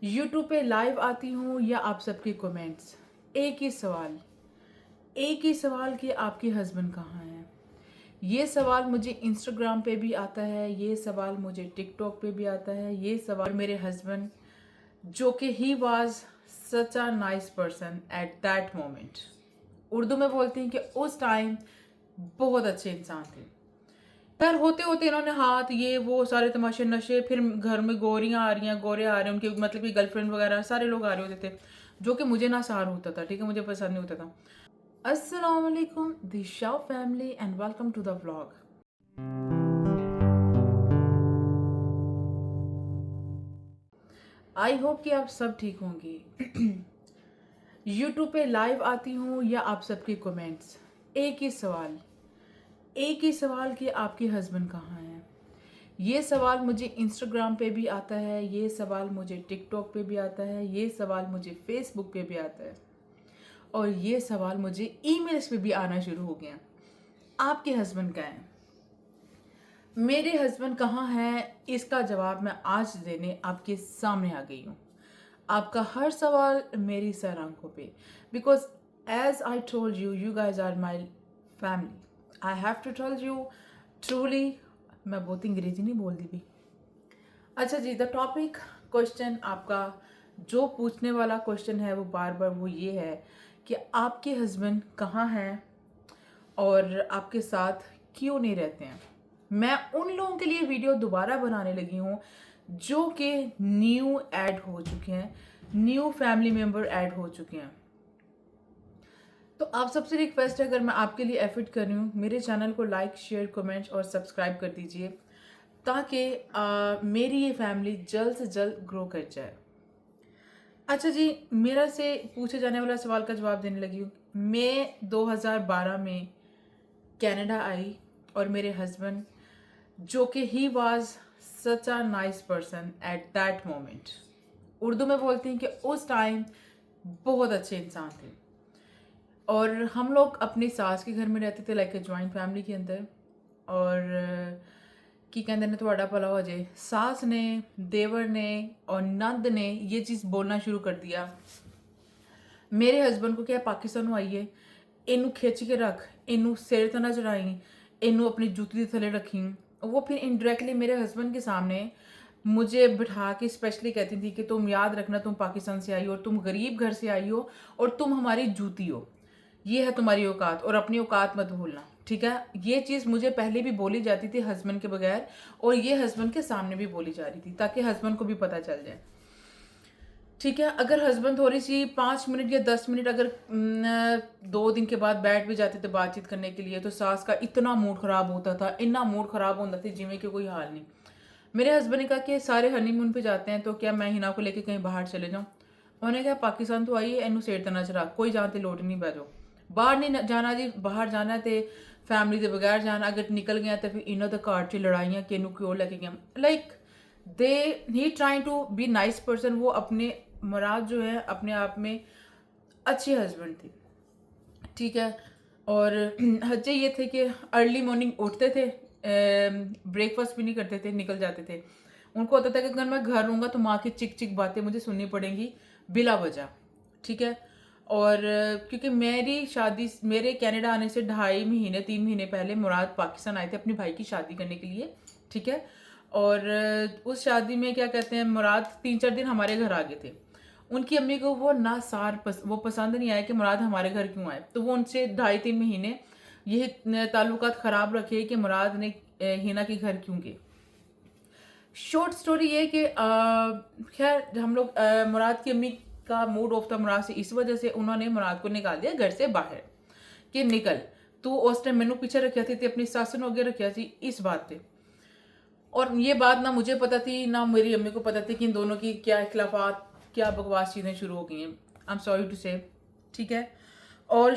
YouTube पे live आती हूँ या आप सबके कमेंट्स। एक ही सवाल कि आपके हस्बैंड कहाँ हैं। ये सवाल मुझे इंस्टाग्राम पे भी आता है, ये सवाल मुझे टिकटॉक पे भी आता है, ये सवाल मेरे हस्बैंड जो कि he was such a nice person at that moment. Urdu में बोलते हैं कि उस टाइम बहुत अच्छे इंसान थे। घर होते होते इन्होंने हाथ ये वो सारे तमाशे नशे, फिर घर में गोरियां आ रही हैं, गोरे आ रहे हैं, उनके मतलब कि गर्लफ्रेंड वगैरह सारे लोग आ रहे होते थे, जो कि मुझे ना सहार होता था। ठीक है, मुझे पसंद नहीं होता था। अस्सलाम वालेकुम Disha family and welcome to the vlog. I hope कि आप सब ठीक होंगे। यूट्यूब पे लाइव आती हूँ या आप सबके कमेंट्स। एक ही सवाल कि आपके हस्बैंड कहाँ हैं। ये सवाल मुझे इंस्टाग्राम पे भी आता है, ये सवाल मुझे टिकटॉक पे भी आता है, ये सवाल मुझे फेसबुक पे भी आता है, और ये सवाल मुझे ईमेल्स पे भी आना शुरू हो गया। आपके हस्बैंड कहाँ हैं, मेरे हस्बैंड कहाँ हैं, इसका जवाब मैं आज देने आपके सामने आ गई हूँ। आपका हर सवाल मेरी सर आंखों पे, because as I told you, you guys are my family. I have to tell you truly. मैं बहुत अंग्रेजी नहीं बोल दी भी। अच्छा जी, द टॉपिक क्वेश्चन आपका जो पूछने वाला क्वेश्चन है वो बार बार वो ये है कि आपके हस्बैंड कहाँ हैं और आपके साथ क्यों नहीं रहते हैं। मैं उन लोगों के लिए वीडियो दोबारा बनाने लगी हूँ जो कि न्यू ऐड हो चुके हैं, न्यू फैमिली मेम्बर ऐड हो चुके हैं। तो आप सबसे रिक्वेस्ट है, अगर मैं आपके लिए एफर्ट कर रही हूँ, मेरे चैनल को लाइक शेयर कमेंट और सब्सक्राइब कर दीजिए ताकि मेरी ये फैमिली जल्द से जल्द ग्रो कर जाए। अच्छा जी, मेरा से पूछे जाने वाला सवाल का जवाब देने लगी हूँ। मैं 2012 में कनाडा आई और मेरे हस्बैंड जो कि he was such a nice person at that moment. Urdu में बोलते हैं कि उस टाइम बहुत अच्छे इंसान थे, और हम लोग अपनी सास के घर में रहते थे, लाइक जॉइंट फैमिली के अंदर। और की कहते ने थोड़ा भला हो जाए, सास ने, देवर ने और नंद ने ये चीज़ बोलना शुरू कर दिया मेरे हस्बैंड को, क्या पाकिस्तानों आइए, इनू खिंच के रख, इनू सिर तो ना चढ़ाई, इनू अपनी जूती थले रखी। वो फिर इनडायरेक्टली मेरे हस्बैंड के सामने मुझे बिठा के स्पेशली कहती थी कि तुम याद रखना, तुम पाकिस्तान से आई हो और तुम गरीब घर से आई हो और तुम हमारी जूती हो, ये है तुम्हारी औकात, और अपनी औकात मत भूलना। ठीक है, ये चीज़ मुझे पहले भी बोली जाती थी हस्बैंड के बगैर, और ये हस्बैंड के सामने भी बोली जा रही थी ताकि हस्बैंड को भी पता चल जाए। ठीक है, अगर हस्बैंड थोड़ी सी 5 मिनट या 10 मिनट अगर 2 दिन के बाद बैठ भी जाते थे बातचीत करने के लिए, तो सास का इतना मूड ख़राब होता था, इतना मूड ख़राब होता था जिਵੇਂ कि कोई हाल नहीं। मेरे हस्बैंड ने कहा कि सारे हनीमून पे जाते हैं, तो क्या मैं हिना को लेके कहीं बाहर चले जाऊँ। उन्होंने कहा पाकिस्तान तो आई है, इनू सेठ तना चरा, कोई जानते लोट नहीं बह जाओ, बाहर नहीं जाना जी, बाहर जाना तो फैमिली के बगैर जाना, अगर निकल गया तो फिर इन्हों तो घर च लड़ाइयाँ कि इनू क्यों लेके गया। Like they he trying to be nice person. वो अपने मुराद जो है अपने आप में अच्छे हस्बैंड थे। ठीक है, और हजे ये थे कि अर्ली मॉर्निंग उठते थे, ब्रेकफास्ट भी नहीं करते थे, निकल जाते थे। उनको होता था कि अगर मैं घर रहूँगा तो माँ की चिक चिक बातें मुझे सुननी पड़ेंगी बिला वजह। ठीक है, और क्योंकि मेरी शादी, मेरे कनाडा आने से 2.5 महीने 3 महीने पहले मुराद पाकिस्तान आए थे अपनी भाई की शादी करने के लिए। ठीक है, और उस शादी में क्या कहते हैं, मुराद 3-4 दिन हमारे घर आ गए थे। उनकी अम्मी को वो वो पसंद नहीं आया कि मुराद हमारे घर क्यों आए, तो वो उनसे 2.5-3 महीने ये ताल्लुकात ख़राब रखे कि मुराद ने हिना के घर क्यों गए। शॉर्ट स्टोरी ये कि खैर हम लोग मुराद की अम्मी का मूड ऑफ था मुराद से, इस वजह से उन्होंने मुराद को निकाल दिया घर से बाहर कि निकल तू। उस टाइम मैनू पीछे रखा थी, अपनी सस ने अगे रखा थी इस बात पे। और ये बात ना मुझे पता थी ना मेरी अम्मी को पता थी कि इन दोनों की क्या इख्लाफात, क्या बकवास चीज़ें शुरू हो गई हैं। आई एम सॉरी टू से। ठीक है, और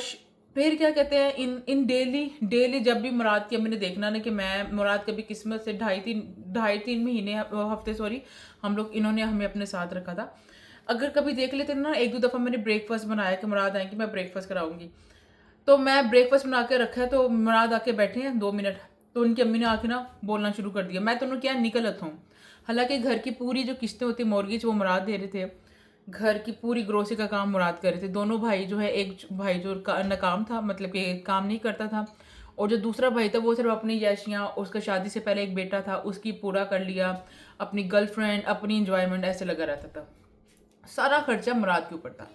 फिर क्या कहते हैं, इन इन डेली डेली जब भी मुराद की अम्मी ने देखना ना कि मैं मुराद कभी किस्मत से 2.5-3 हफ्ते सॉरी हम लोग, इन्होंने हमें अपने साथ रखा था। अगर कभी देख लेते ना, 1-2 दफ़ा मैंने ब्रेकफास्ट बनाया कि मुराद आएंगे मैं ब्रेकफास्ट कराऊंगी, तो मैं ब्रेकफास्ट बना के रखा है, तो मुराद आके बैठे हैं 2 मिनट, तो उनकी अम्मी ने आके ना बोलना शुरू कर दिया, मैं तुम्हें क्या निकल हूँ, हालांकि घर की पूरी जो किस्तें होती मॉर्गेज वो मुराद दे रहे थे, घर की पूरी ग्रोसरी का काम मुराद कर रहे थे। दोनों भाई जो है, एक भाई जो नाकाम था, मतलब कि काम नहीं करता था, और जो दूसरा भाई था वो सिर्फ अपनी याशियाँ, उसका शादी से पहले एक बेटा था उसकी पूरा कर लिया, अपनी गर्लफ्रेंड, अपनी इंजॉयमेंट, ऐसे लगा रहता था। सारा खर्चा मुराद के ऊपर था।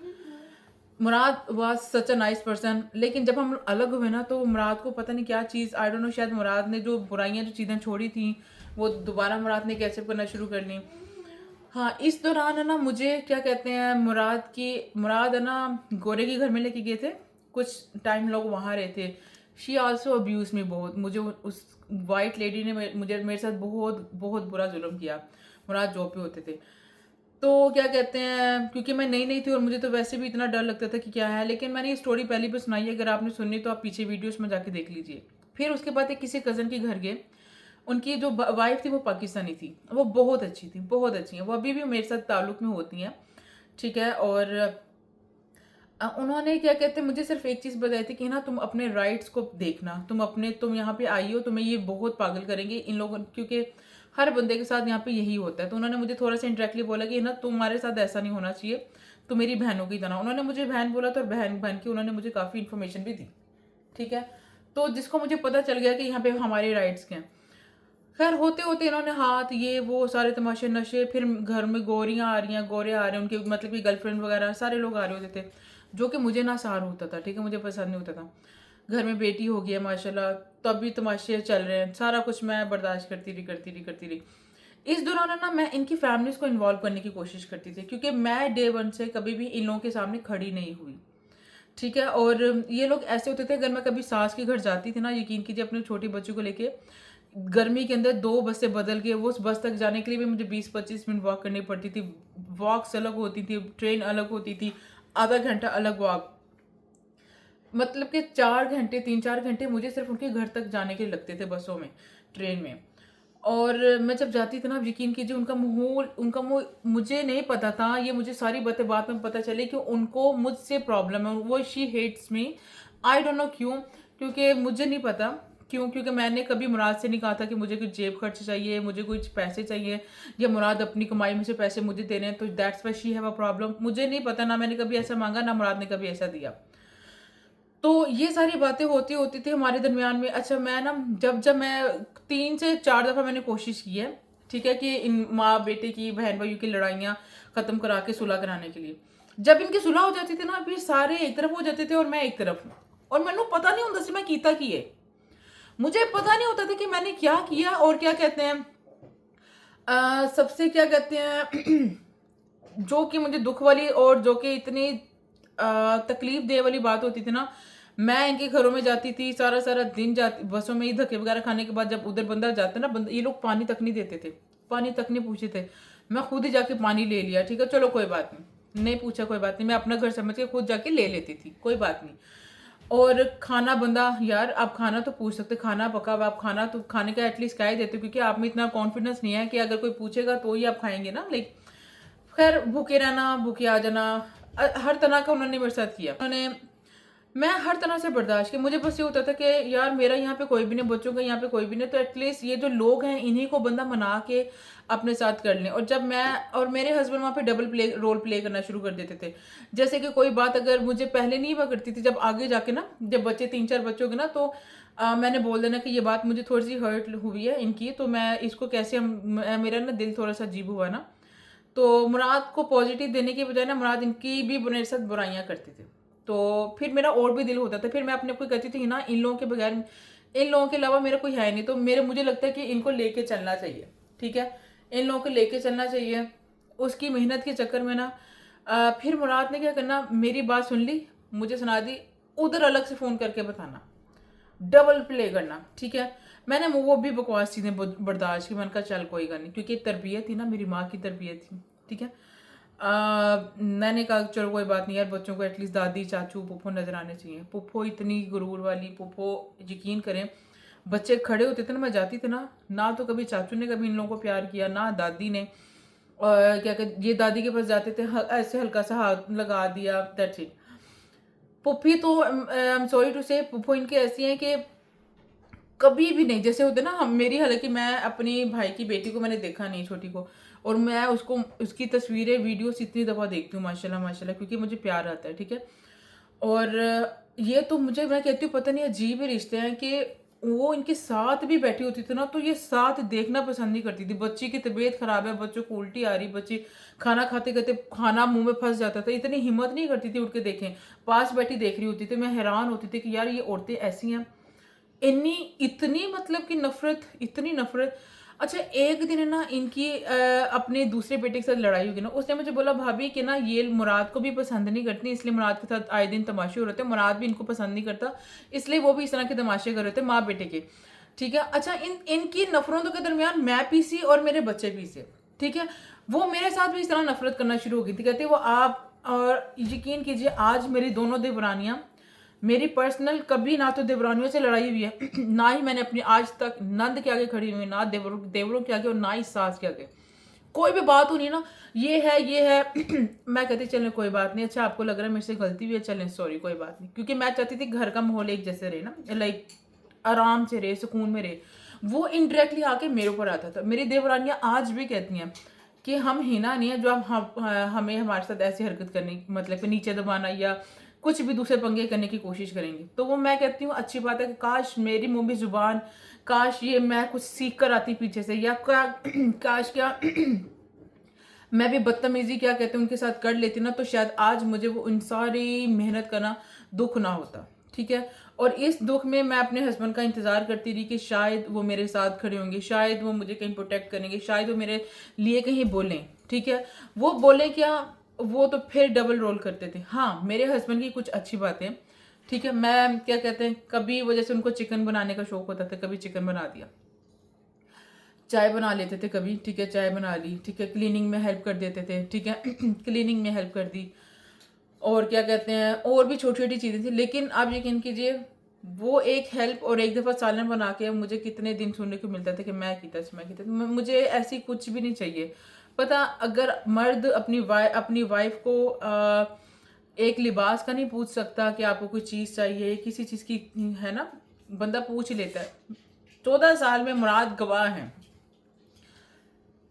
Murad was such a nice person, लेकिन जब हम अलग हुए ना तो मुराद को पता नहीं क्या चीज़, आई डोंट नो, शायद मुराद ने जो बुराइयां जो चीज़ें छोड़ी थी वो दोबारा मुराद ने कैसे करना शुरू कर ली। हाँ, इस दौरान है ना मुझे क्या कहते हैं, मुराद है ना गोरे के घर में लेके गए थे, कुछ टाइम लोग वहाँ रहे थे। शी आल्सो अब्यूज मी बहुत, मुझे उस वाइट लेडी ने मुझे मेरे साथ बहुत बहुत बुरा जुल्म किया। मुराद जॉब पे होते थे, तो क्या कहते हैं, क्योंकि मैं नई नई थी और मुझे तो वैसे भी इतना डर लगता था कि क्या है, लेकिन मैंने ये स्टोरी पहली बार सुनाई है। अगर आपने सुननी तो आप पीछे वीडियोस में जाके देख लीजिए। फिर उसके बाद एक किसी कज़न के घर गए, उनकी जो वाइफ थी वो पाकिस्तानी थी, वो बहुत अच्छी थी, बहुत अच्छी है, वो अभी भी मेरे साथ ताल्लुक में होती हैं, ठीक है। और उन्होंने क्या कहते हैं मुझे सिर्फ एक चीज़ बताई थी कि ना तुम अपने राइट्स को देखना, तुम यहाँ पे आई हो, तुम्हें ये बहुत पागल करेंगे इन लोगों, क्योंकि हर बंदे के साथ यहाँ पे यही होता है। तो उन्होंने मुझे थोड़ा सा इंडायरेक्टली बोला कि ना तुम्हारे साथ ऐसा नहीं होना चाहिए, तुम मेरी बहनों की तरह। उन्होंने मुझे बहन बोला तो, और बहन बहन की उन्होंने मुझे काफ़ी इन्फॉर्मेशन भी दी, ठीक है। तो जिसको मुझे पता चल गया कि यहाँ पे हमारे राइट्स क्या हैं। खैर होते होते इन्होंने हाथ ये वो सारे तमाशे नशे, फिर घर में गोरियां आ रही हैं, गोरे आ रहे हैं, उनके मतलब कि गर्लफ्रेंड वगैरह सारे लोग आ रहे होते थे, जो कि मुझे ना सार होता था, ठीक है, मुझे पसंद नहीं होता था। घर में बेटी हो गई है माशाल्लाह, तब भी तमाशे चल रहे हैं, सारा कुछ मैं बर्दाश्त करती रही। इस दौरान है ना मैं इनकी फैमिलीज को इन्वॉल्व करने की कोशिश करती थी, क्योंकि मैं डे वन से कभी भी इन लोगों के सामने खड़ी नहीं हुई, ठीक है। और ये लोग ऐसे होते थे, अगर मैं कभी सास के घर जाती थी ना, यकीन कीजिए अपने छोटे बच्चों को लेके, गर्मी के अंदर 2 बसें बदल के वो उस बस तक जाने के लिए भी मुझे 20-25 मिनट वॉक करनी पड़ती थी। वॉक्स अलग होती थी, ट्रेन अलग होती थी, आधा घंटा अलग वॉक, मतलब कि 4 घंटे 3-4 घंटे मुझे सिर्फ उनके घर तक जाने के लगते थे बसों में, ट्रेन में। और मैं जब जाती थी ना, आप यकीन कीजिए उनका माहौल, उनका मुझे नहीं पता था, ये मुझे सारी बातें बाद में पता चली कि उनको मुझसे प्रॉब्लम है, वो she hates me, I don't know क्यों, क्योंकि मुझे नहीं पता क्यों, क्योंकि मैंने कभी मुराद से नहीं कहा था कि मुझे कुछ जेब खर्च चाहिए, मुझे कुछ पैसे चाहिए, या मुराद अपनी कमाई में से पैसे मुझे दे रहे हैं तो that's why she have a problem. मुझे नहीं पता, ना मैंने कभी ऐसा मांगा, ना मुराद ने कभी ऐसा दिया। तो ये सारी बातें होती होती थी हमारे दरमियान में। अच्छा, मैं ना जब मैं 3 से 4 दफ़ा मैंने कोशिश की है, ठीक है, कि इन माँ बेटे की, बहन भाइयों की लड़ाइयाँ ख़त्म करा के सुलह कराने के लिए। जब इनकी सुलह हो जाती थी ना, फिर सारे एक तरफ हो जाते थे और मैं एक तरफ, और मैंने पता नहीं होता सी मैं कीता की है, मुझे पता नहीं होता था कि मैंने क्या किया। और क्या कहते हैं, सबसे क्या कहते हैं जो कि मुझे दुख वाली और जो कि इतनी तकलीफ दे वाली बात होती थी ना, मैं इनके घरों में जाती थी, सारा सारा दिन जाती, बसों में ही धक्के वगैरह खाने के बाद जब उधर बंदा जाता ना, ये लोग पानी तक नहीं देते थे, पानी तक नहीं पूछे थे। मैं खुद ही जाके पानी ले लिया, ठीक है, चलो कोई बात नहीं, नहीं पूछा कोई बात नहीं, मैं अपना घर समझ के खुद जाके ले लेती थी, कोई बात नहीं। और खाना बंदा, यार आप खाना तो पूछ सकते, खाना पका हुआ, आप खाना तो खाने का एटलीस्ट कह ही देते हो, क्योंकि आप में इतना कॉन्फिडेंस नहीं है कि अगर कोई पूछेगा तो ही आप खाएंगे ना, लाइक। खैर भूखे रहना, भूखे आ जाना, हर तरह का उन्होंने मेरे साथ किया। उन्होंने, मैं हर तरह से बर्दाश्त किया। मुझे बस ये होता था कि यार मेरा यहाँ पे कोई भी नहीं, बच्चों का यहाँ पे कोई भी नहीं, तो एटलीस्ट ये जो लोग हैं इन्हीं को बंदा मना के अपने साथ कर लें। और जब मैं और मेरे हस्बैंड वहाँ पे रोल प्ले करना शुरू कर देते थे, जैसे कि कोई बात अगर मुझे पहले नहीं हुआ करती थी, जब आगे जाके ना, जब बच्चे 3-4 बच्चों के ना, तो मैंने बोल देना कि ये बात मुझे थोड़ी सी हर्ट हुई है इनकी, तो मैं इसको कैसे मेरा ना दिल थोड़ा सा अजीब हुआ ना, तो मुराद को पॉजिटिव देने की बजाय ना मुराद इनकी भी मेरे साथ बुराइयां करते थे। तो फिर मेरा और भी दिल होता था, फिर मैं अपने आप को कहती थी ना, इन लोगों के बगैर, इन लोगों के अलावा मेरा कोई है नहीं, तो मुझे लगता है कि इनको लेके चलना चाहिए, ठीक है, इन लोगों को लेके चलना चाहिए। उसकी मेहनत के चक्कर में ना फिर मुराद ने क्या करना, मेरी बात सुन ली, मुझे सुना दी, उधर अलग से फ़ोन करके बताना, डबल प्ले करना, ठीक है। मैंने वो भी बकवास चीज़ें बर्दाश्त की, मैंने कहा चल कोई गल नहीं, क्योंकि तरबियत थी ना, मेरी माँ की तरबियत थी, ठीक है। मैंने कहा चलो कोई बात नहीं यार, बच्चों को एटलीस्ट दादी चाचू पुप्पो नजर आने चाहिए। पुप्पो इतनी गुरूर वाली पुप्पो, यकीन करें, बच्चे खड़े होते थे ना, मैं जाती थी ना, ना तो कभी चाचू ने कभी इन लोगों को प्यार किया, ना दादी ने। और क्या कहते, ये दादी के पास जाते थे, ऐसे हल्का सा हाथ लगा दिया, दैट्स इट। पुप्पी तो आई एम सॉरी टू से, पुप्पो इनकी ऐसी हैं कि कभी भी नहीं। जैसे होते ना हम मेरी, हालांकि मैं अपनी भाई की बेटी को मैंने देखा नहीं, छोटी को, और मैं उसको उसकी तस्वीरें वीडियोस इतनी दफ़ा देखती हूँ माशाल्लाह माशाल्लाह, क्योंकि मुझे प्यार आता है, ठीक है। और ये तो मुझे, मैं कहती हूँ पता नहीं अजीब ही रिश्ते हैं कि वो इनके साथ भी बैठी होती थी ना, तो ये साथ देखना पसंद नहीं करती थी। बच्ची की तबीयत खराब है, बच्चों को उल्टी आ रही, बच्ची खाना खाते खाते खाना मुंह में फंस जाता था, इतनी हिम्मत नहीं करती थी उठ के देखें, पास बैठी देख रही होती थी। मैं हैरान होती थी कि यार ये औरतें ऐसी हैं, इन्नी इतनी मतलब कि नफरत, इतनी नफरत। अच्छा, एक दिन है ना इनकी अपने दूसरे बेटे के साथ लड़ाई होगी ना, उसने मुझे बोला भाभी कि ना ये मुराद को भी पसंद नहीं करती, इसलिए मुराद के साथ आए दिन तमाशे हो रहे थे, मुराद भी इनको पसंद नहीं करता, इसलिए वो भी इस तरह के तमाशे कर रहे थे माँ बेटे के, ठीक है। अच्छा, इनकी नफरतों के दरमियान मैं पीसी और मेरे बच्चे पीसे, ठीक है। वो मेरे साथ भी इस तरह नफरत करना शुरू हो गई थी, कहते वो आप, और यकीन कीजिए आज मेरी दोनों देवरानियां, मेरी पर्सनल कभी ना तो देवरानियों से लड़ाई हुई है ना ही मैंने अपनी आज तक नंद के आगे खड़ी हुई, ना देवरों के आगे, और ना ही सास के आगे। कोई भी बात हो नहीं ना, ये है मैं कहती चलें कोई बात नहीं, अच्छा आपको लग रहा है मेरे से गलती हुई है, चलें सॉरी कोई बात नहीं, क्योंकि मैं चाहती थी घर का माहौल एक जैसे रहे ना, लाइक आराम से रहे, सुकून में रहे। वो इनडायरेक्टली आके मेरे ऊपर आता था। मेरी देवरानियां आज भी कहती हैं कि हम हिना नहीं है जो हमें हमारे साथ ऐसी हरकत करने, मतलब कि नीचे दबाना या कुछ भी दूसरे पंगे करने की कोशिश करेंगे। तो वो मैं कहती हूँ अच्छी बात है कि काश मेरी मुंह भी जुबान, काश ये मैं कुछ सीख कर आती पीछे से, या काश क्या मैं भी बदतमीजी क्या कहते हैं उनके साथ कर लेती ना, तो शायद आज मुझे वो उन सारी मेहनत करना दुख ना होता, ठीक है। और इस दुख में मैं अपने हस्बैंड का इंतज़ार करती रही कि शायद वो मेरे साथ खड़े होंगे, शायद वो मुझे कहीं प्रोटेक्ट करेंगे, शायद वो मेरे लिए कहीं बोलें, ठीक है। वो बोले क्या, वो तो फिर डबल रोल करते थे। हाँ, मेरे हस्बैंड की कुछ अच्छी बातें, ठीक है, मैं क्या कहते हैं, कभी वो जैसे उनको चिकन बनाने का शौक होता था, कभी चिकन बना दिया, चाय बना लेते थे कभी, ठीक है, चाय बना ली, ठीक है, क्लीनिंग में हेल्प कर देते थे, ठीक है क्लीनिंग में हेल्प कर दी, और क्या कहते हैं, और भी छोटी छोटी चीज़ें थी। लेकिन आप यकीन कीजिए वो एक हेल्प और एक दफ़ा सालन बना के मुझे कितने दिन सुनने को मिलता था कि मैं की मुझे ऐसी कुछ भी नहीं चाहिए। पता, अगर मर्द अपनी वाइफ को एक लिबास का नहीं पूछ सकता कि आपको कोई चीज़ चाहिए, किसी चीज़ की, है ना, बंदा पूछ ही लेता है। 14 साल में मुराद गवाह हैं,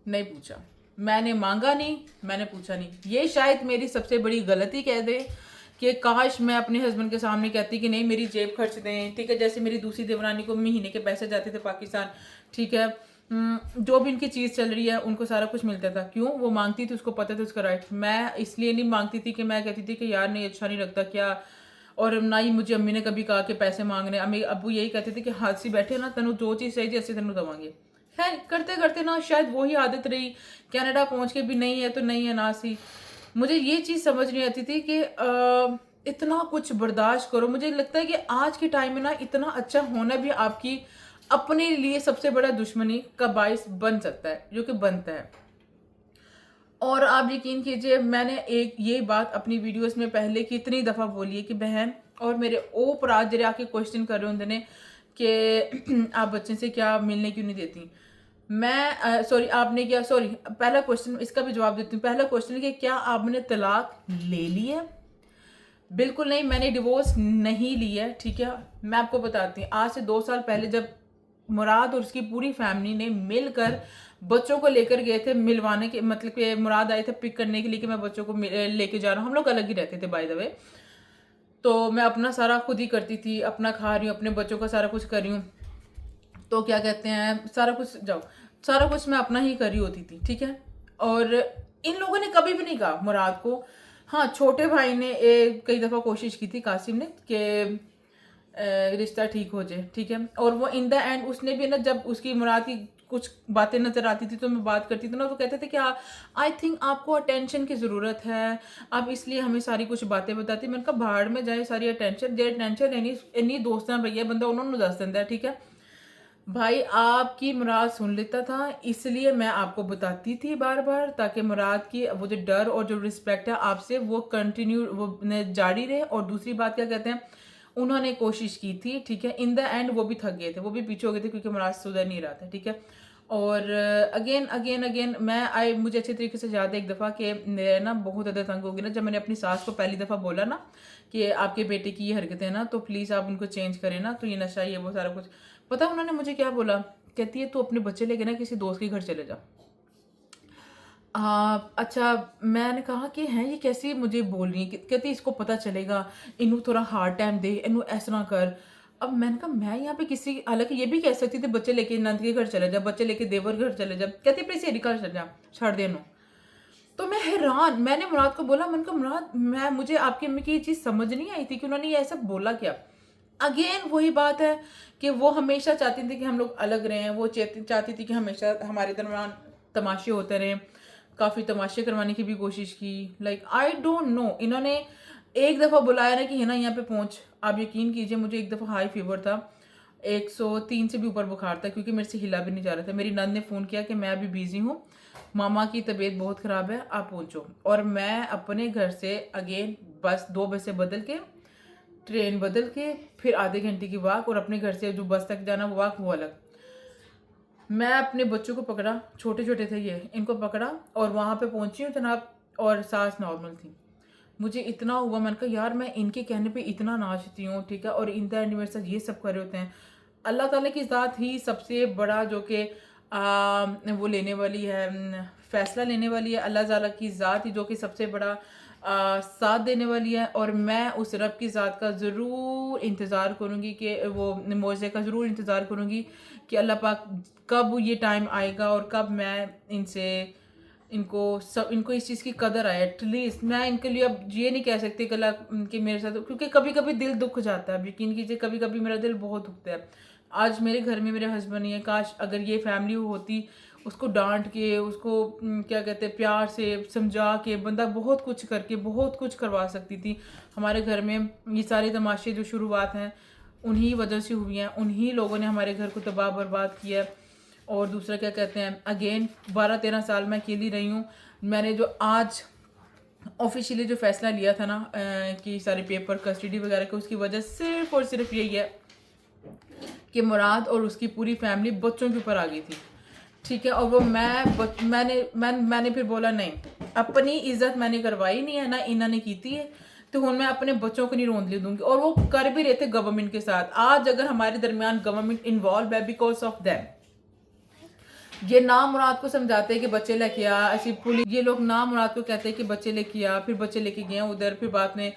नहीं पूछा, मैंने मांगा नहीं, मैंने पूछा नहीं। ये शायद मेरी सबसे बड़ी गलती कह दे कि काश मैं अपने हस्बैंड के सामने कहती कि नहीं मेरी जेब खर्च दें, ठीक है। जैसे मेरी दूसरी देवरानी को महीने के पैसे जाते थे पाकिस्तान, ठीक है, जो भी इनकी चीज़ चल रही है उनको सारा कुछ मिलता था। क्यों? वो मांगती थी, उसको पता था उसका राइट। मैं इसलिए नहीं मांगती थी कि मैं कहती थी कि यार नहीं अच्छा नहीं लगता क्या, और ना ही मुझे अम्मी ने कभी कहा कि पैसे मांगने। अम्मी अब्बू यही कहते थे कि हाथ से बैठे ना, तेनों जो चीज़ चाहिए ऐसे तेनों दवांगे। है करते करते ना शायद वही आदत रही, कनाडा पहुंच के भी नहीं है तो नहीं है ना सी। मुझे ये चीज़ समझ नहीं आती थी कि इतना कुछ बर्दाश्त करो। मुझे लगता है कि आज के टाइम में ना इतना अच्छा होना भी आपकी अपने लिए सबसे बड़ा दुश्मनी का बायस बन सकता है, जो कि बनता है। और आप यकीन कीजिए मैंने एक ये बात अपनी वीडियोस में पहले कितनी दफ़ा बोली है कि बहन और मेरे ओ भरा जरे आके क्वेश्चन कर रहे होंगे कि आप बच्चे से क्या मिलने क्यों नहीं देती। मैं सॉरी आपने क्या, सॉरी पहला क्वेश्चन इसका भी जवाब देती हूँ। पहला क्वेश्चन कि क्या आपने तलाक ले ली है? बिल्कुल नहीं, मैंने डिवोर्स नहीं लिया है, ठीक है। मैं आपको बताती हूँ, आज से 2 साल पहले जब मुराद और उसकी पूरी फैमिली ने मिलकर बच्चों को लेकर गए थे मिलवाने के, मतलब कि मुराद आए थे पिक करने के लिए कि मैं बच्चों को लेके जा रहा हूँ। हम लोग अलग ही रहते थे बाय द वे। तो मैं अपना सारा खुद ही करती थी, अपना खा रही हूँ, अपने बच्चों का सारा कुछ कर रही हूँ। तो क्या कहते हैं, सारा कुछ जाओ, सारा कुछ मैं अपना ही कर रही होती थी, ठीक है। और इन लोगों ने कभी भी नहीं कहा मुराद को। हाँ, छोटे भाई ने कई दफ़ा कोशिश की थी, कासिम ने, कि रिश्ता ठीक हो जाए, ठीक है। और वो इन द एंड उसने भी ना, जब उसकी मुराद की कुछ बातें नजर आती थी तो मैं बात करती थी ना, तो कहते थे कि आई थिंक आपको अटेंशन की ज़रूरत है, आप इसलिए हमें सारी कुछ बातें बताती। मैंने कहा भाड़ में जाए सारी अटेंशन, जे अटेंशन इन्नी दोस्त हैं भैया, बंदा उन्होंने दस दिंदा है, ठीक है। भाई आपकी मुराद सुन लेता था, इसलिए मैं आपको बताती थी बार बार, ताकि मुराद की वो जो डर और जो रिस्पेक्ट है आपसे वो कंटिन्यू वो जारी रहे। और दूसरी बात क्या कहते हैं, उन्होंने कोशिश की थी, ठीक है। इन द एंड वो भी थक गए थे, वो भी पीछे हो गए थे, क्योंकि मुराद सुधर नहीं रहा था, ठीक है। और अगेन अगेन अगेन मुझे अच्छे तरीके से याद है एक दफ़ा कि मेरा ना बहुत ज़्यादा तंग हो गई ना, जब मैंने अपनी सास को पहली दफ़ा बोला ना कि आपके बेटे की ये हरकतें हैं ना, तो प्लीज़ आप उनको चेंज करें ना, तो ये नशा ये वो सारा कुछ। पता उन्होंने मुझे क्या बोला? कहती है तू अपने बच्चे लेके ना किसी दोस्त के घर चले जा। अच्छा, मैंने कहा कि हैं ये कैसी मुझे बोल रही है? कहती इसको पता चलेगा, इन्हू थोड़ा हार्ड टाइम दे, इन्हू ऐसा ना कर। अब मैंने कहा मैं यहाँ पे किसी, हालाँकि ये भी कह सकती थी बच्चे लेके नंद के घर चले जा, बच्चे लेके देवर घर चले जा। कहती अपनी सहेली घर चले जा, छड़ दे इन्हू। तो मैं हैरान, मैंने मुराद को बोला, मैंने कहा मुराद मुझे आपकी अम्मी की ये चीज़ समझ नहीं आई थी कि उन्होंने ये ऐसा बोला क्या? अगेन वही बात है कि वो हमेशा चाहती थी कि हम लोग अलग रहें, वो चाहती थी कि हमेशा हमारे दरमियान तमाशे होते रहें, काफ़ी तमाशे करवाने की भी कोशिश की। लाइक आई डोंट नो, इन्होंने एक दफ़ा बुलाया ना कि है ना यहाँ पे पहुँच, आप यकीन कीजिए मुझे एक दफ़ा हाई फीवर था, 103 से भी ऊपर बुखार था, क्योंकि मेरे से हिला भी नहीं जा रहा था। मेरी नंद ने फ़ोन किया कि मैं अभी बिज़ी हूँ, मामा की तबीयत बहुत ख़राब है, आप पहुँचो। और मैं अपने घर से अगेन बस 2 बसें बदल के, ट्रेन बदल के, फिर आधे घंटे की वॉक, और अपने घर से जो बस तक जाना वो वॉक वो अलग। मैं अपने बच्चों को पकड़ा, छोटे-छोटे थे ये, इनको पकड़ा और वहाँ पे पहुँची हूँ जनाब, और सास नॉर्मल थी। मुझे इतना हुआ, मैंने कहा यार मैं इनके कहने पे इतना नाचती हूँ, ठीक है, और इन द एंड मेरे साथ ये सब कर रहे होते हैं। अल्लाह ताला की ज़ात ही सबसे बड़ा जो कि वो लेने वाली है, फ़ैसला लेने वाली है। अल्लाह ताला की ज़ात ही जो कि सबसे बड़ा साथ देने वाली है, और मैं उस रब की ज़ात का ज़रूर इंतज़ार करूँगी कि वो मुआवज़े का ज़रूर इंतज़ार करूँगी कि अल्लाह पाक कब ये टाइम आएगा और कब मैं इनको इस चीज़ की कदर आए। एटलीस्ट मैं इनके लिए अब ये नहीं कह सकती कि अल्लाह कि मेरे साथ, क्योंकि कभी-कभी दिल दुख जाता है। अब यकीन कीजिए कभी-कभी मेरा दिल बहुत दुखता है। आज मेरे घर में मेरे हस्बैंड नहीं है, काश अगर ये फैमिली होती, उसको डाँट के, उसको क्या कहते हैं, प्यार से समझा के, बंदा बहुत कुछ करके बहुत कुछ करवा सकती थी। हमारे घर में ये सारे तमाशे जो शुरुआत हैं, उन्हीं वजह से हुई हैं, उन्हीं लोगों ने हमारे घर को तबाह बर्बाद किया है। और दूसरा क्या कहते हैं, अगेन 12-13 साल मैं अकेली रही हूँ। मैंने जो आज ऑफिशियली जो फ़ैसला लिया था ना कि सारे पेपर कस्टडी वगैरह के, उसकी वजह सिर्फ़ और सिर्फ यही है कि मुराद और उसकी पूरी फैमिली बच्चों के ऊपर आ गई थी, ठीक है। और वो मैंने फिर बोला नहीं, अपनी इज्जत मैंने करवाई नहीं है ना, इन्होंने की थी है, तो हुण मैं अपने बच्चों को नहीं रोंदली दूंगी। और वो कर भी रहे थे गवर्नमेंट के साथ। आज अगर हमारे दरमियान गवर्नमेंट इन्वॉल्व है बिकॉज ऑफ दैम, ये नाम मुराद को समझाते हैं कि बच्चे लेके आ, ऐसी पुलिस, ये लोग नाम मुराद को कहते हैं कि बच्चे लेके आ, फिर बच्चे लेके गए उधर। फिर बाद में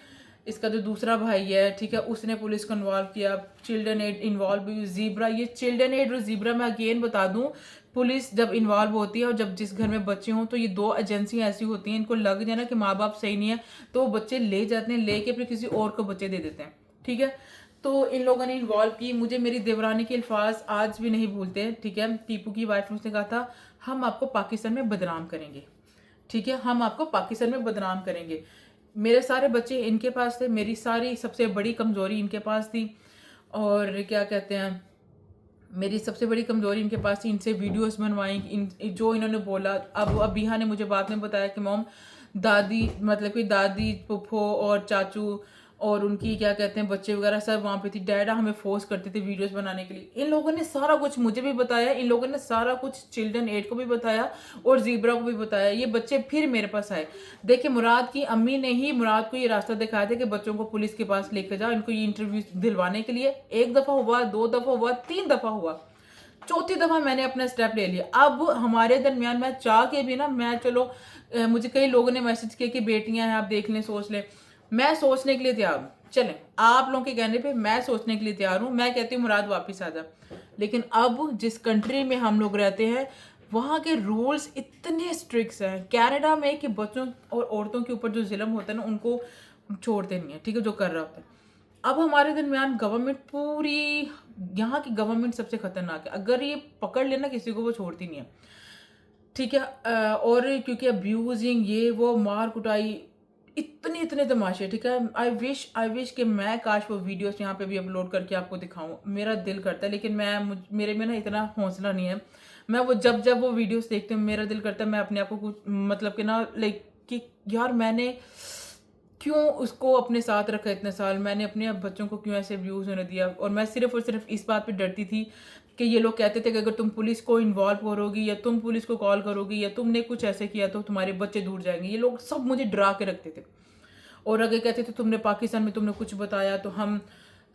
इसका जो दूसरा भाई है, ठीक है, उसने पुलिस को इन्वॉल्व किया, चिल्ड्रन एड इन्वॉल्व हुई, ज़ीब्रा, ये चिल्ड्रन एड और ज़ीब्रा मैं अगेन बता दूं, पुलिस जब इन्वॉल्व होती है और जब जिस घर में बच्चे हों, तो ये 2 एजेंसियां ऐसी होती हैं, इनको लग जाए ना कि माँ बाप सही नहीं है, तो वो बच्चे ले जाते हैं, लेके फिर किसी और को बच्चे दे देते हैं, ठीक है। तो इन लोगों ने इन्वॉल्व की। मुझे मेरी देवरानी के अल्फाज आज भी नहीं भूलते, ठीक है। टीपू की वाइफ ने उसने कहा था हम आपको पाकिस्तान में बदनाम करेंगे, ठीक है, हम आपको पाकिस्तान में बदनाम करेंगे। मेरे सारे बच्चे इनके पास थे, मेरी सारी सबसे बड़ी कमज़ोरी इनके पास थी। और क्या कहते हैं, मेरी सबसे बड़ी कमज़ोरी इनके पास थी। इनसे वीडियोस बनवाई, जो इन्होंने बोला। अब अबीहा ने मुझे बाद में बताया कि मोम दादी, मतलब कि दादी, फूफो और चाचू और उनकी क्या कहते हैं बच्चे वगैरह सब वहाँ पे थी। डैडा हमें फोर्स करते थे वीडियोस बनाने के लिए। इन लोगों ने सारा कुछ मुझे भी बताया, इन लोगों ने सारा कुछ चिल्ड्रन एड को भी बताया और ज़ीब्रा को भी बताया। ये बच्चे फिर मेरे पास आए। देखिए, मुराद की अम्मी ने ही मुराद को ये रास्ता दिखाया था कि बच्चों को पुलिस के पास लेकर जाओ, इनको ये इंटरव्यू दिलवाने के लिए। 1 दफ़ा हुआ, 2 दफ़ा हुआ, 3 दफ़ा हुआ, चौथी दफ़ा मैंने अपना स्टेप ले लिया। अब हमारे दरमियान मैं चाह के भी ना, मैं चलो मुझे कई लोगों ने मैसेज किया कि बेटियां हैं, आप देख लें, सोच लें। मैं सोचने के लिए तैयार हूँ, चलें आप लोगों के कहने पे मैं सोचने के लिए तैयार हूँ। मैं कहती हूँ मुराद वापस आ जा। लेकिन अब जिस कंट्री में हम लोग रहते हैं, वहाँ के रूल्स इतने स्ट्रिक्ट हैं कनाडा में कि बच्चों और औरतों के ऊपर जो जुल्म होता है ना, उनको छोड़ते नहीं है, ठीक है, जो कर रहा होता है। अब हमारे दरमियान गवर्नमेंट पूरी, यहाँ की गवर्नमेंट सबसे खतरनाक है। अगर ये पकड़ लेना किसी को, वो छोड़ती नहीं है, ठीक है। और क्योंकि अब्यूजिंग, ये वो, मार कुटाई, इतने इतने तमाशे, ठीक है। आई विश कि मैं काश वो वीडियोस यहाँ पे भी अपलोड करके आपको दिखाऊं। मेरा दिल करता है, लेकिन मेरे में ना इतना हौसला नहीं है। मैं वो जब वो वीडियोस देखती हूँ, मेरा दिल करता है मैं अपने आप को कुछ, मतलब कि ना, लाइक कि यार मैंने क्यों उसको अपने साथ रखा इतने साल, मैंने अपने बच्चों को क्यों ऐसे अब्यूज़ होने दिया। और मैं सिर्फ और सिर्फ इस बात पे डरती थी कि ये लोग कहते थे कि अगर तुम पुलिस को इन्वॉल्व करोगी या तुम पुलिस को कॉल करोगी या तुमने कुछ ऐसे किया तो तुम्हारे बच्चे दूर जाएंगे। ये लोग सब मुझे डरा के रखते थे। और अगर कहते थे तुमने पाकिस्तान में तुमने कुछ बताया तो हम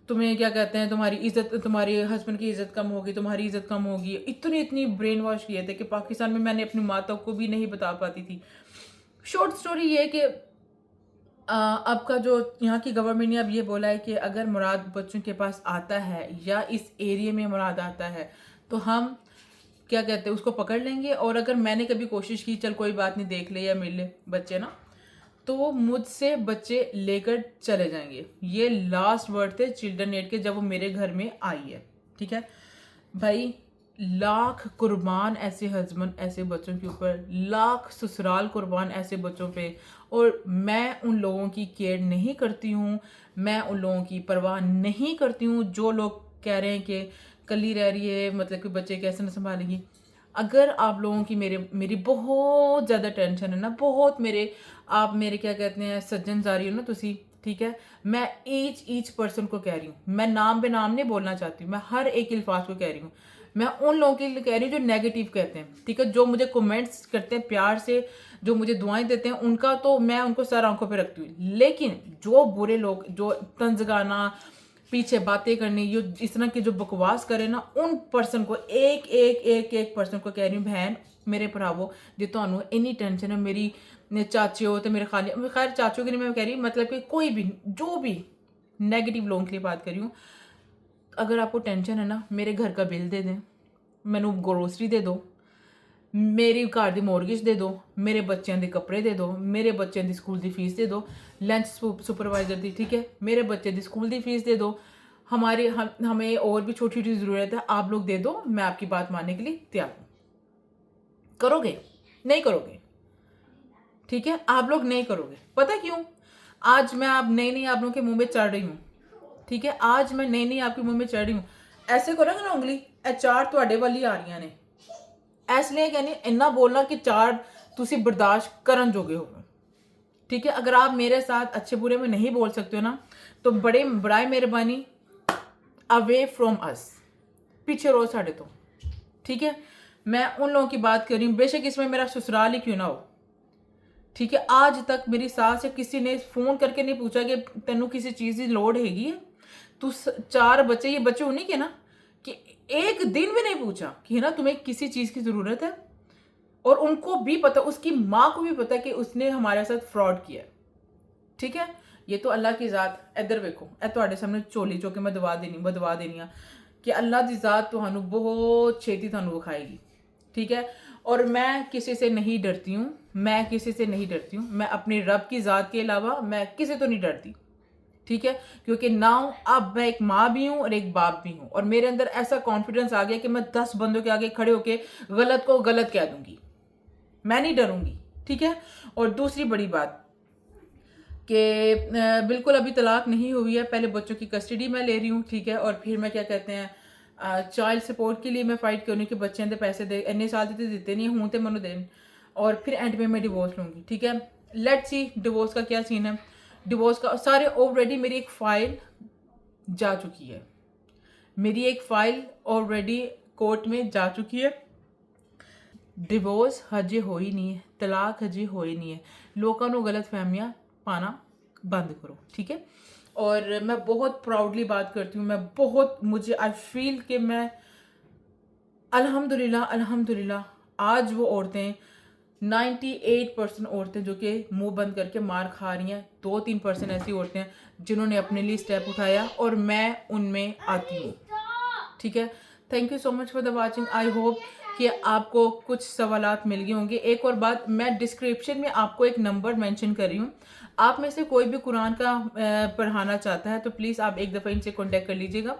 तुम्हें क्या कहते हैं, तुम्हारी इज्जत, तुम्हारे हस्बैंड की इज्जत कम होगी, तुम्हारी इज्जत कम होगी। इतनी ब्रेन वॉश किए थे कि पाकिस्तान में मैंने अपनी माता को भी नहीं बता पाती थी। शॉर्ट स्टोरी ये कि आपका जो यहाँ की गवर्नमेंट ने अब ये बोला है कि अगर मुराद बच्चों के पास आता है या इस एरिया में मुराद आता है तो हम क्या कहते हैं उसको पकड़ लेंगे। और अगर मैंने कभी कोशिश की चल कोई बात नहीं देख ले या मिल ले बच्चे ना, तो वो मुझसे बच्चे लेकर चले जाएंगे। ये लास्ट वर्ड थे चिल्ड्रन एड के जब वो मेरे घर में आई है। ठीक है भाई, लाख कुर्बान ऐसे हस्बैंड ऐसे बच्चों के ऊपर, लाख ससुराल कुर्बान ऐसे बच्चों पे। और मैं उन लोगों की केयर नहीं करती हूँ, मैं उन लोगों की परवाह नहीं करती हूँ जो लोग कह रहे हैं कि कली रह रही है, मतलब कि बच्चे कैसे न संभालेगी। अगर आप लोगों की मेरी बहुत ज़्यादा टेंशन है ना, बहुत आप मेरे क्या कहते हैं सज्जन जा रही हो ना तुसी, ठीक है। मैं ईच पर्सन को कह रही हूँ, मैं नाम पे नाम नहीं बोलना चाहती हूँ, मैं हर एक अल्फाज को कह रही हूँ। मैं उन लोगों के लिए कह रही हूँ जो नेगेटिव कहते हैं, ठीक है, जो मुझे कमेंट्स करते हैं प्यार से, जो मुझे दुआएं देते हैं, उनका तो मैं उनको सर आंखों पे रखती हूँ। लेकिन जो बुरे लोग, जो तंज गाना, पीछे बातें करनी, ये इस तरह की जो बकवास करे ना, उन पर्सन को एक पर्सन को कह रही हूँ, बहन मेरे भरावो जो ਤੁਹਾਨੂੰ इन्नी टेंशन है, मेरी चाचे हो तो मेरे खाली, खैर चाचों के लिए मैं कह रही हूँ, मतलब कि कोई भी जो भी नेगेटिव लोगों के लिए बात कर रही हूँ। अगर आपको टेंशन है ना, मेरे घर का बिल दे दें, मैनू ग्रोसरी दे दो, मेरी घर की मोरगेज दे दो, मेरे बच्चों के कपड़े दे दो, मेरे बच्चों की स्कूल की फीस दे दो, लंच सुपरवाइजर की, ठीक है, मेरे बच्चे की स्कूल की फीस दे दो। हमें और भी छोटी छोटी ज़रूरत है, आप लोग दे दो, मैं आपकी बात मानने के लिए तैयार हूँ। करोगे? नहीं करोगे? ठीक है, आप लोग नहीं करोगे। पता क्यों? आज मैं आप नई आप लोगों के मुंह में चढ़ रही हूँ, ठीक है, आज मैं नई आपके मुंह में चढ़ रही हूँ। ऐसे करोगे ना उंगली, चार तुहाडे वाली आ रही ने, इसलिए कहनी इन्ना बोलना कि चार तुसी बर्दाश्त करन जोगे हो। ठीक है, अगर आप मेरे साथ अच्छे बुरे में नहीं बोल सकते हो ना, तो बड़ाई मेहरबानी अवे फ्रॉम अस, पीछे रहो साढ़े तो। ठीक है, मैं उन लोगों की बात कर रही हूँ, बेशक इसमें मेरा ससुराल ही क्यों ना हो। ठीक है, आज तक मेरी सास या किसी ने फ़ोन करके नहीं पूछा कि तेनू किसी चीज़ की लोड़ हैगी है, तू चार बच्चे, ये बच्चे उन्हीं के ना, कि एक दिन भी नहीं पूछा कि ना तुम्हें किसी चीज़ की ज़रूरत है। और उनको भी पता, उसकी माँ को भी पता कि उसने हमारे साथ फ्रॉड किया है। ठीक है, ये तो अल्लाह की ज़ात, इधर देखो, ए तुहाडे सामने झोली चो के मैं दवा देनी कि अल्लाह की ज़ात तुहानू बहुत छेती तुहानू विखाएगी। ठीक है, और मैं किसी से नहीं डरती हूँ, मैं अपने रब की ज़ात के अलावा मैं किसी तो नहीं डरती। ठीक है, क्योंकि नाउ अब मैं एक माँ भी हूँ और एक बाप भी हूँ, और मेरे अंदर ऐसा कॉन्फिडेंस आ गया कि मैं 10 बंदों के आगे खड़े होके गलत को गलत कह दूंगी, मैं नहीं डरूंगी। ठीक है, और दूसरी बड़ी बात कि बिल्कुल अभी तलाक नहीं हुई है, पहले बच्चों की कस्टडी मैं ले रही हूँ। ठीक है, और फिर मैं क्या कहते हैं चाइल्ड सपोर्ट के लिए मैं फाइट करूँ कि बच्चे के पैसे दे, इन्ने साल देते नहीं हूँ तो मैंने देन, और फिर एंड में मैं डिवोर्स लूँगी। ठीक है, लेट्स सी डिवोर्स का क्या सीन है। डिवोर्स का सारे ऑलरेडी मेरी एक फ़ाइल जा चुकी है, मेरी एक फ़ाइल ऑलरेडी कोर्ट में जा चुकी है। डिवोर्स हजे हो ही नहीं है, तलाक हजे हो ही नहीं है, लोगों को गलत फहमियाँ पाना बंद करो। ठीक है, और मैं बहुत प्राउडली बात करती हूँ, मुझे आई फील कि मैं अल्हम्दुलिल्लाह आज वो औरतें 98% औरतें जो कि मुंह बंद करके मार खा रही हैं, 2-3% ऐसी औरतें हैं जिन्होंने अपने लिए स्टेप उठाया, और मैं उनमें आती हूँ। ठीक है, thank you so much for the watching. I hope कि आपको कुछ सवालात मिल गए होंगे। एक और बात, मैं डिस्क्रिप्शन में आपको एक नंबर मेंशन कर रही हूँ, आप में से कोई भी कुरान का पढ़ाना चाहता है तो प्लीज़ आप एक दफ़ा इनसे कांटेक्ट कर लीजिएगा।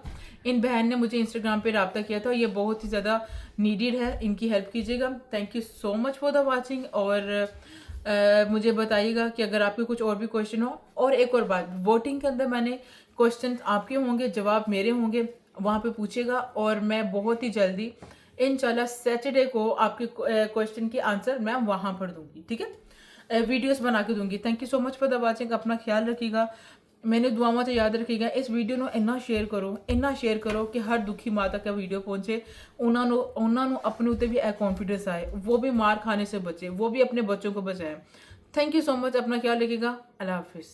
इन बहन ने मुझे इंस्टाग्राम पे रब्ता किया था, ये बहुत ही ज़्यादा नीडेड है, इनकी हेल्प कीजिएगा। Thank you so much for the watching, और मुझे बताइएगा कि अगर आपके कुछ और भी क्वेश्चन हो। और एक और बात, वोटिंग के अंदर मैंने क्वेश्चन आपके होंगे, जवाब मेरे होंगे, वहाँ पे पूछेगा, और मैं बहुत ही जल्दी इंशाल्लाह सैटरडे को आपके क्वेश्चन की आंसर मैं वहाँ पर दूंगी। ठीक है, वीडियोस बना के दूंगी। Thank you so much for the watching, अपना ख्याल रखिएगा, मैंने दुआवां च याद रखिएगा। इस वीडियो ਨੂੰ ਇੰਨਾ ਸ਼ੇਅਰ ਕਰੋ ਕਿ ਹਰ ਦੁਖੀ ਮਾਂ ਤੱਕ ਇਹ ਵੀਡੀਓ ਪਹੁੰਚੇ। ਉਹਨਾਂ ਨੂੰ ਆਪਣੇ ਉੱਤੇ ਵੀ ਇਹ कॉन्फिडेंस आए, वो भी मार खाने से बचे, वो भी अपने बच्चों को बचाए। Thank you so much. अपना ख्याल रखिएगा। अल्लाह हाफिज़।